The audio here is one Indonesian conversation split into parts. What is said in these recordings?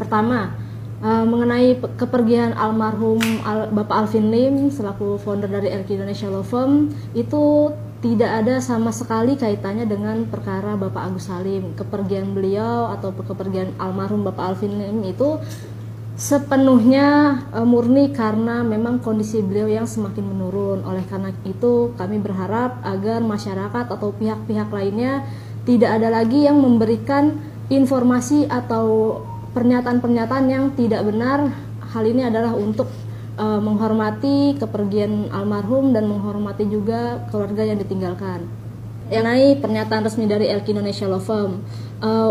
Pertama, mengenai kepergian almarhum Bapak Alvin Lim selaku founder dari LQ Indonesia Law Firm, itu tidak ada sama sekali kaitannya dengan perkara Bapak Agus Salim. Kepergian beliau atau kepergian almarhum Bapak Alvin Lim itu sepenuhnya murni karena memang kondisi beliau yang semakin menurun. Oleh karena itu kami berharap agar masyarakat atau pihak-pihak lainnya tidak ada lagi yang memberikan informasi atau pernyataan-pernyataan yang tidak benar. Hal ini adalah untuk menghormati kepergian almarhum dan menghormati juga keluarga yang ditinggalkan. Mengenai pernyataan resmi dari LQ Indonesia Law Firm,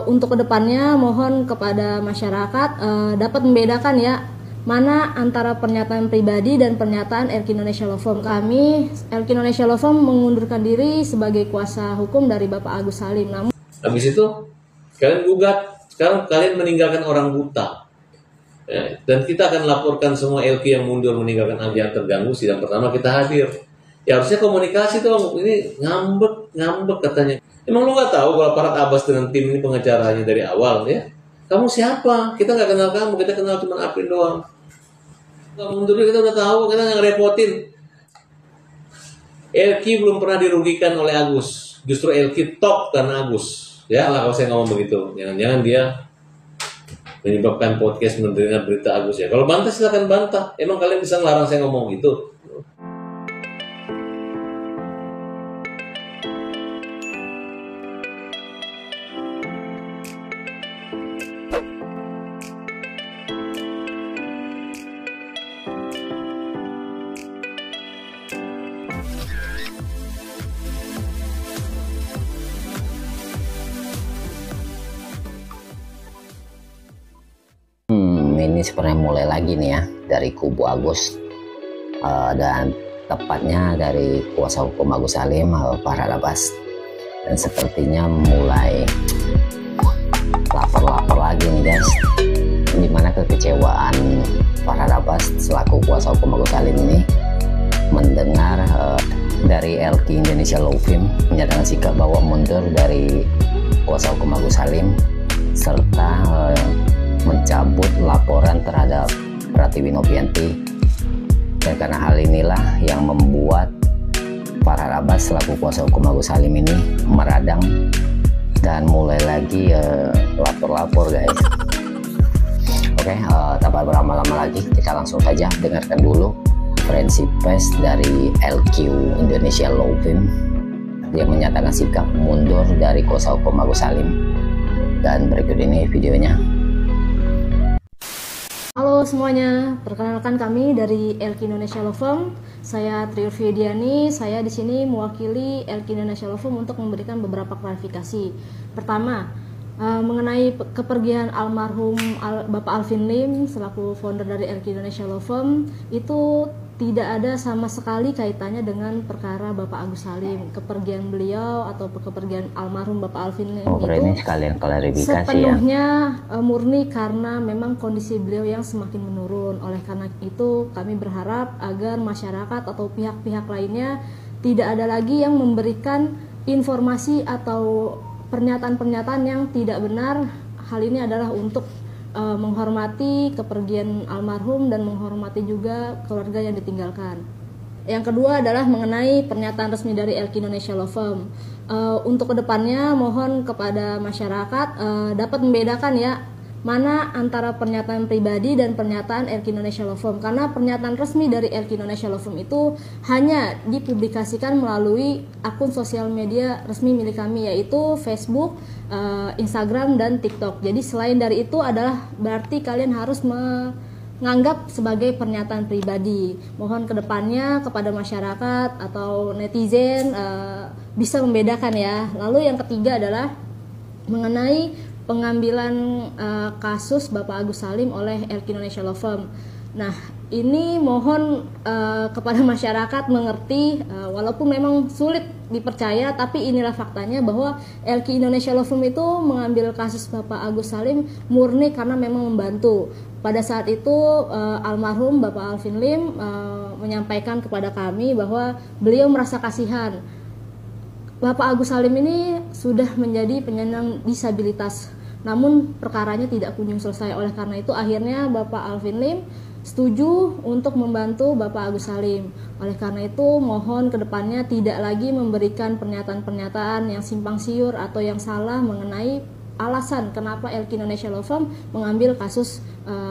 untuk kedepannya mohon kepada masyarakat dapat membedakan ya mana antara pernyataan pribadi dan pernyataan LQ Indonesia Law Firm. Kami LQ Indonesia Law Firm mengundurkan diri sebagai kuasa hukum dari Bapak Agus Salim. Namun habis itu kalian gugat, sekarang kalian meninggalkan orang buta. Ya, dan kita akan laporkan semua LQ yang mundur meninggalkan yang terganggu. Sidang pertama kita hadir. Ya harusnya komunikasi dong. Ini ngambek katanya. Emang lu nggak tahu kalau Farhad Abbas dengan tim ini pengacaranya dari awal ya? Kamu siapa? Kita nggak kenal kamu. Kita kenal cuma Aprin doang. Nggak mundur kita udah tahu. Kita nggak ngerepotin. LQ belum pernah dirugikan oleh Agus. Justru LQ top karena Agus. Ya lah kalau saya ngomong begitu. Jangan-jangan dia menyebabkan podcast menerima berita Agus ya. Kalau bantah silakan bantah. Emang kalian bisa ngelarang saya ngomong gitu? Ini sebenarnya mulai lagi nih ya dari kubu Agus dan tepatnya dari kuasa hukum Agus Salim, Farhad Abbas, dan sepertinya mulai lapor lagi nih guys, dimana kekecewaan Farhad Abbas selaku kuasa hukum Agus Salim ini mendengar dari LQ Indonesia Law Firm menyatakan sikap bahwa mundur dari kuasa hukum Agus Salim serta mencabut laporan terhadap Pratiwi Novianti. Dan karena hal inilah yang membuat Farhad Abbas selaku kuasa hukum Agus Salim ini meradang dan mulai lagi lapor guys. Oke, tanpa berlama-lama lagi kita langsung saja dengarkan dulu konferensi pers dari LQ Indonesia Law Firm yang menyatakan sikap mundur dari kuasa hukum Agus Salim. Dan berikut ini videonya. Halo semuanya, perkenalkan kami dari LQ Indonesia Law Firm. Saya Triurvi Diani. Saya di sini mewakili LQ Indonesia Law Firm untuk memberikan beberapa klarifikasi. Pertama, mengenai kepergian almarhum Bapak Alvin Lim selaku founder dari LQ Indonesia Law Firm, itu tidak ada sama sekali kaitannya dengan perkara Bapak Agus Salim. Kepergian beliau atau kepergian almarhum Bapak Alvin Lim ini sekalian klarifikasi sepenuhnya murni karena memang kondisi beliau yang semakin menurun. Oleh karena itu kami berharap agar masyarakat atau pihak-pihak lainnya tidak ada lagi yang memberikan informasi atau pernyataan-pernyataan yang tidak benar. Hal ini adalah untuk menghormati kepergian almarhum dan menghormati juga keluarga yang ditinggalkan. Yang kedua adalah mengenai pernyataan resmi dari LQ Indonesia Law Firm. Untuk kedepannya mohon kepada masyarakat dapat membedakan ya mana antara pernyataan pribadi dan pernyataan LQ Indonesia Law Firm. Karena pernyataan resmi dari LQ Indonesia Law Firm itu hanya dipublikasikan melalui akun sosial media resmi milik kami, yaitu Facebook, Instagram, dan TikTok. Jadi selain dari itu adalah berarti kalian harus menganggap sebagai pernyataan pribadi. Mohon kedepannya kepada masyarakat atau netizen bisa membedakan ya. Lalu yang ketiga adalah mengenai pengambilan kasus Bapak Agus Salim oleh LQ Indonesia Law Firm. Nah, ini mohon kepada masyarakat mengerti, walaupun memang sulit dipercaya, tapi inilah faktanya bahwa LQ Indonesia Law Firm itu mengambil kasus Bapak Agus Salim murni karena memang membantu. Pada saat itu almarhum Bapak Alvin Lim menyampaikan kepada kami bahwa beliau merasa kasihan. Bapak Agus Salim ini sudah menjadi penyandang disabilitas. namun perkaranya tidak kunjung selesai. Oleh karena itu akhirnya Bapak Alvin Lim setuju untuk membantu Bapak Agus Salim. Oleh karena itu mohon kedepannya tidak lagi memberikan pernyataan-pernyataan yang simpang siur atau yang salah mengenai alasan kenapa LQ Indonesia Law Firm mengambil kasus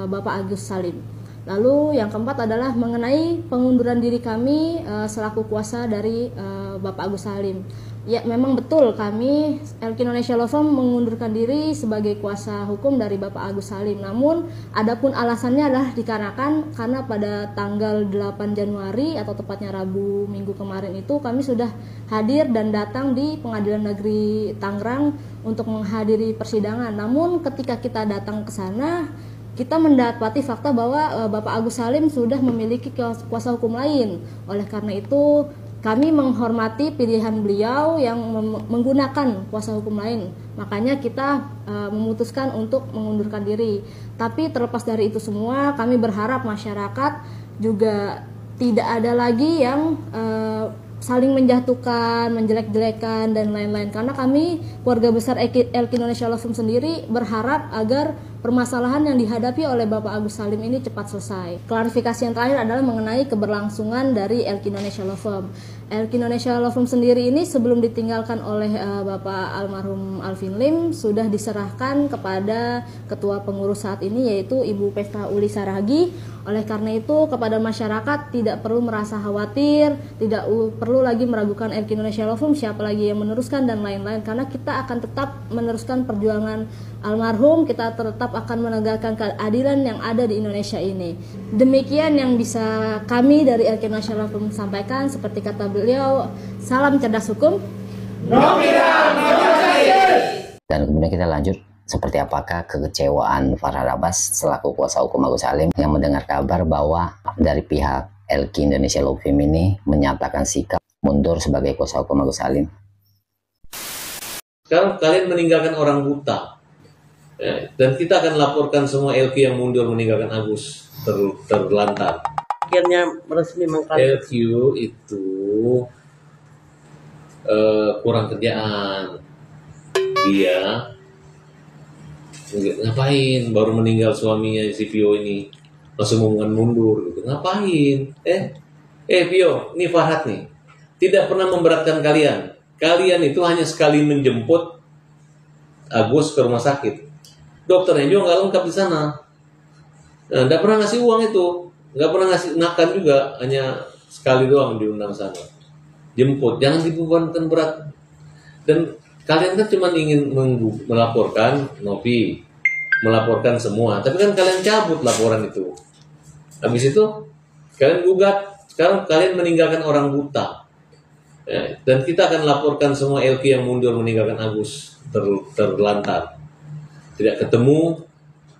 Bapak Agus Salim. Lalu yang keempat adalah mengenai pengunduran diri kami selaku kuasa dari Bapak Agus Salim. Ya, memang betul kami LQ Indonesia Law Firm mengundurkan diri sebagai kuasa hukum dari Bapak Agus Salim. Namun adapun alasannya adalah dikarenakan karena pada tanggal 8 Januari atau tepatnya Rabu minggu kemarin itu kami sudah hadir dan datang di Pengadilan Negeri Tangerang untuk menghadiri persidangan. Namun ketika kita datang ke sana, kita mendapati fakta bahwa Bapak Agus Salim sudah memiliki kuasa hukum lain. Oleh karena itu kami menghormati pilihan beliau yang menggunakan kuasa hukum lain. Makanya kita memutuskan untuk mengundurkan diri. Tapi terlepas dari itu semua, kami berharap masyarakat juga tidak ada lagi yang saling menjatuhkan, menjelek-jelekan dan lain-lain. Karena kami keluarga besar LQ Indonesia Law Firm sendiri berharap agar permasalahan yang dihadapi oleh Bapak Agus Salim ini cepat selesai. Klarifikasi yang terakhir adalah mengenai keberlangsungan dari LQ Indonesia Law Firm. LQ Indonesia Law Firm sendiri ini sebelum ditinggalkan oleh Bapak almarhum Alvin Lim sudah diserahkan kepada ketua pengurus saat ini yaitu Ibu Pesta Uli Saragi. Oleh karena itu kepada masyarakat tidak perlu merasa khawatir, tidak perlu lagi meragukan LQ Indonesia Law Firm siapa lagi yang meneruskan dan lain-lain, karena kita akan tetap meneruskan perjuangan almarhum, kita tetap akan menegakkan keadilan yang ada di Indonesia ini. Demikian yang bisa kami dari LQ Indonesia Law Firm sampaikan. Seperti kata beliau, salam cerdas hukum. Dan kemudian kita lanjut, seperti apakah kekecewaan Farhad Abbas selaku kuasa hukum Agus Salim yang mendengar kabar bahwa dari pihak LQ Indonesia Law Firm ini menyatakan sikap mundur sebagai kuasa hukum Agus Salim. Sekarang kalian meninggalkan orang buta, ya, dan kita akan laporkan semua LQ yang mundur meninggalkan Agus terlantar. Akhirnya resmi LQ itu kurang kerjaan. Dia ngapain baru meninggal suaminya si Pio ini langsung ngomongin mundur gitu, ngapain? Pio, ini Farhad nih tidak pernah memberatkan kalian itu hanya sekali menjemput Agus ke rumah sakit, dokternya juga nggak lengkap di sana, nggak pernah ngasih uang itu, nggak pernah ngasih makan juga, hanya sekali doang diundang sana jemput, jangan dibebankan berat. Dan kalian kan cuma ingin melaporkan Novi, melaporkan semua, tapi kan kalian cabut laporan itu. Habis itu kalian gugat, sekarang kalian meninggalkan orang buta, ya, dan kita akan laporkan semua LQ yang mundur meninggalkan Agus terlantar, tidak ketemu.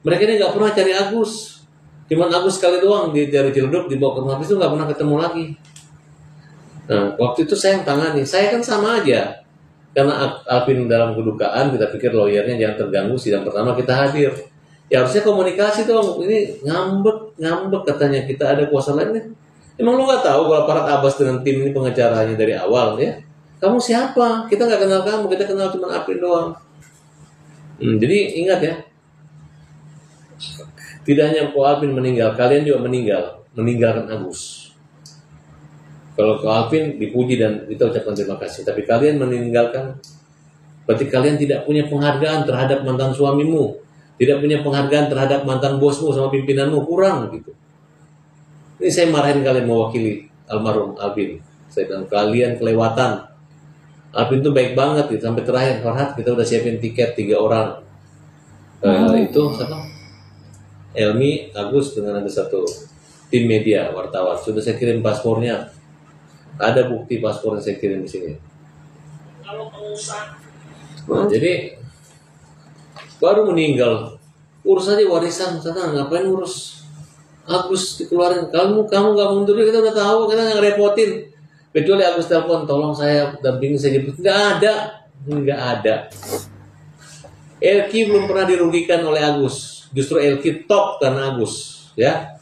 Mereka ini nggak pernah cari Agus, cuma Agus sekali doang dari Ciledug dibawa ke rumah, habis itu nggak pernah ketemu lagi. Nah, waktu itu saya yang tangani, saya kan sama aja. Karena Alvin dalam kedukaan, kita pikir lawyernya jangan terganggu, sidang pertama kita hadir. Ya harusnya komunikasi dong, ini ngambek katanya kita ada kuasa lainnya. Emang lu nggak tahu kalau Farhad Abbas dengan tim ini pengacaranya dari awal ya? Kamu siapa? Kita nggak kenal kamu, kita kenal cuma Alvin doang. Jadi ingat ya, tidak hanya Ko Alvin meninggal, kalian juga meninggalkan Agus. Kalau ke Alvin dipuji dan kita ucapkan terima kasih, tapi kalian meninggalkan, berarti kalian tidak punya penghargaan terhadap mantan suamimu, tidak punya penghargaan terhadap mantan bosmu sama pimpinanmu, kurang gitu. Ini saya marahin kalian mewakili almarhum Alvin. Saya bilang kalian kelewatan. Alvin tuh baik banget gitu, sampai terakhir Farhad kita udah siapin tiket 3 orang. Itu siapa? Elmi, Agus dengan ada satu tim media wartawan. Sudah saya kirim paspornya. Ada bukti paspor yang saya kirim di sini. Nah, jadi baru meninggal, urus aja warisan sana, ngapain urus Agus dikeluarin? Kamu nggak mundur, kita udah tahu, kita nggak ngerepotin. Kecuali Agus telepon, tolong saya dampingin saya jemput. Nggak ada. LQ belum pernah dirugikan oleh Agus, justru LQ top karena Agus, ya.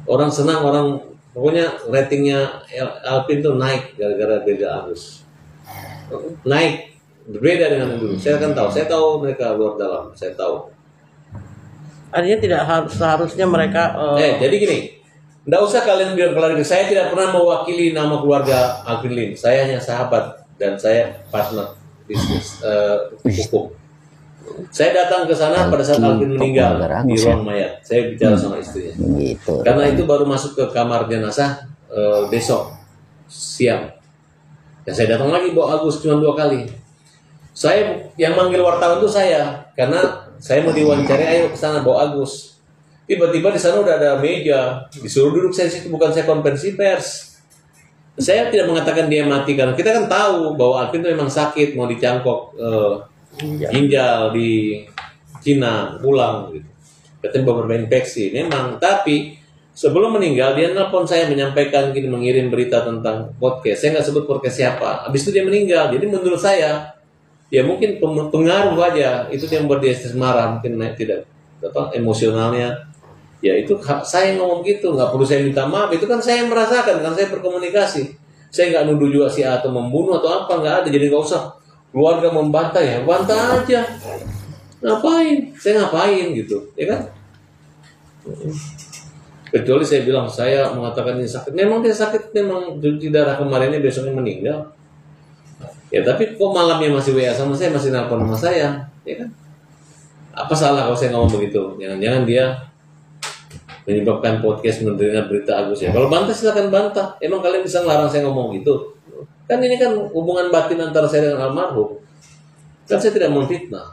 Orang senang, pokoknya ratingnya Alvin tuh naik gara-gara beda Agus. Naik. berbeda dengan yang dulu. Saya tahu mereka luar dalam, saya tahu. Artinya tidak seharusnya mereka jadi gini, nggak usah kalian bilang klarifikasi. Saya tidak pernah mewakili nama keluarga Alvin Lim. Saya hanya sahabat dan saya partner bisnis hukum. Saya datang ke sana pada saat Alvin meninggal di ruang mayat. Saya bicara sama istrinya. Gitu. Karena itu baru masuk ke kamar jenazah besok siang. Dan saya datang lagi bawa Agus cuma 2 kali. Saya yang manggil wartawan itu saya, karena saya mau diwawancara, ayo ke sana bawa Agus. Tiba-tiba di sana udah ada meja, disuruh duduk saya situ, bukan saya konferensi pers. Saya tidak mengatakan dia mati karena kita kan tahu bahwa Alvin itu memang sakit, mau dicangkok ginjal di Cina, pulang gitu. Katanya beberapa infeksi, memang. Tapi sebelum meninggal dia nelpon saya menyampaikan gini, mengirim berita tentang podcast. Saya nggak sebut podcast siapa. Habis itu dia meninggal. Jadi menurut saya ya mungkin pengaruh aja itu yang membuat dia marah, mungkin tidak emosionalnya. Ya itu saya ngomong gitu, nggak perlu saya minta maaf. Itu kan saya yang merasakan, kan saya berkomunikasi. Saya nggak nuduh juga si A atau membunuh atau apa, nggak ada. Jadi nggak usah keluarga membantah, ya bantah aja. Ngapain? Saya ngapain gitu, ya kan? Kecuali saya bilang saya mengatakan ini sakit. Memang dia sakit, memang cuci darah kemarinnya, besoknya meninggal. Ya tapi kok malamnya masih WA sama saya, masih nelpon sama saya, ya kan? Apa salah kalau saya ngomong begitu? Jangan-jangan dia menyebabkan podcast mendengar berita Agus ya. Kalau bantah silakan bantah. Emang kalian bisa ngelarang saya ngomong gitu? Kan ini kan hubungan batin antara saya dengan almarhum. Kan saya tidak memfitnah.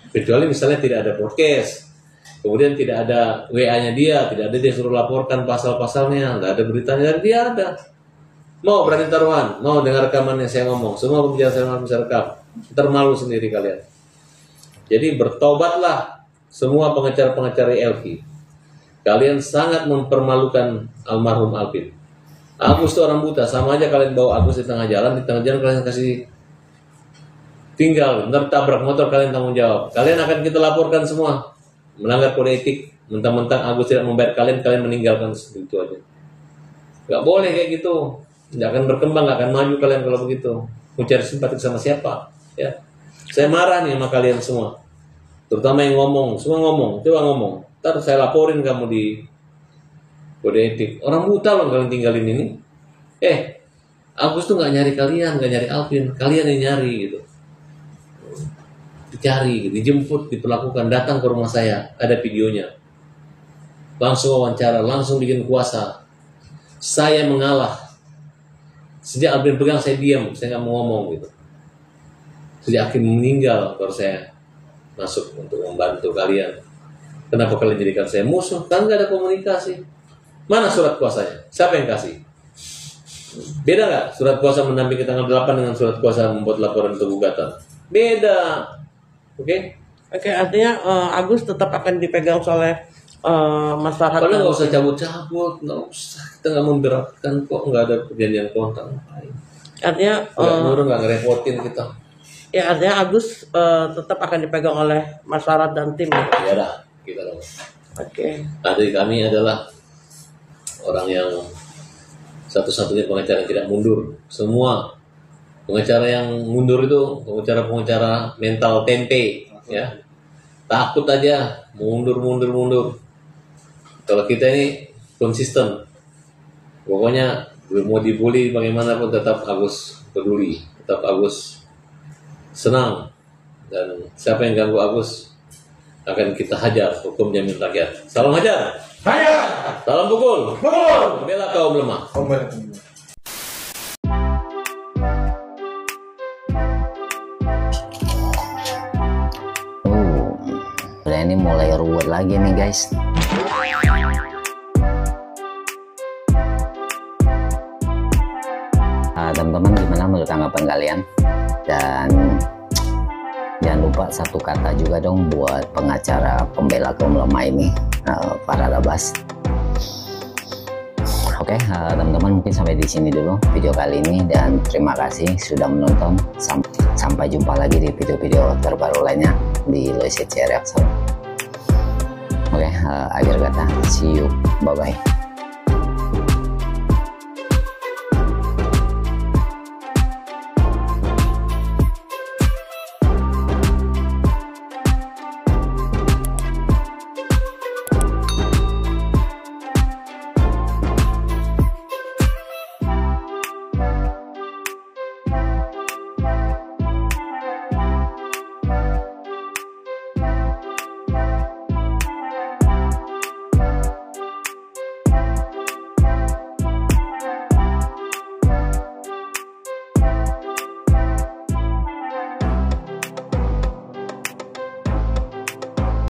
Kecuali misalnya tidak ada podcast, kemudian tidak ada WA-nya dia, tidak ada dia suruh laporkan pasal-pasalnya, nggak ada beritanya, dan dia ada. Mau berani taruhan, mau dengar rekamannya saya ngomong, semua pembicaraan saya bisa rekam. Ntar malu sendiri kalian. Jadi bertobatlah semua pengacara-pengacara LQ. Kalian sangat mempermalukan almarhum Alvin. Agus itu orang buta, sama aja kalian bawa Agus di tengah jalan kalian kasih tinggal, ntar tabrak motor kalian tanggung jawab. Kalian akan kita laporkan semua melanggar kode etik, mentang-mentang Agus tidak membayar kalian meninggalkan segitu aja. Gak boleh kayak gitu. Nggak akan berkembang, nggak akan maju kalian kalau begitu. Mau cari simpati sama siapa? Ya, saya marah nih sama kalian semua, terutama yang ngomong, semua ngomong, coba ngomong. Ntar saya laporin kamu di kode etik. Orang buta loh kalian tinggalin ini. Agus tuh nggak nyari kalian, nggak nyari Alvin, kalian yang nyari gitu. Dicari, dijemput, diperlakukan, datang ke rumah saya, ada videonya. Langsung wawancara, langsung bikin kuasa. Saya mengalah. Sejak Alvin pegang saya diam, saya nggak mau ngomong gitu. Sejak Alvin meninggal baru saya masuk untuk membantu kalian. Kenapa kalian jadikan saya musuh? Kan nggak ada komunikasi. Mana surat kuasanya? Siapa yang kasih? Beda nggak surat kuasa mendampingi tanggal 8 dengan surat kuasa membuat laporan untuk gugatan? Beda. Oke, artinya Agus tetap akan dipegang oleh masyarakat. Karena nggak usah cabut-cabut, nggak usah, kita nggak memberatkan kok, nggak ada perjanjian kontrak. Artinya nggak ngerepotin kita. Ya artinya Agus tetap akan dipegang oleh masyarakat dan tim. Ya dah, kita dong. Oke. Adik kami adalah orang yang satu-satunya pengacara yang tidak mundur. Semua pengacara yang mundur itu pengacara mental tempe, ya. Takut aja, mundur. Kalau kita ini konsisten, pokoknya mau dibully bagaimanapun tetap Agus peduli, tetap Agus senang, dan siapa yang ganggu Agus akan kita hajar, hukum jamin rakyat. Salam hajar. Hajar. Salam pukul. Pukul. Bela kaum lemah. Udah ini mulai ruwet lagi nih guys. Teman-teman, gimana menurut tanggapan kalian? Dan jangan lupa satu kata juga dong buat pengacara pembela kaum lemah ini, para Rabas. Oke, teman-teman, mungkin sampai di sini dulu video kali ini, dan terima kasih sudah menonton. Sampai jumpa lagi di video-video terbaru lainnya di Loiset Reaction. Oke, akhir kata, see you, bye bye.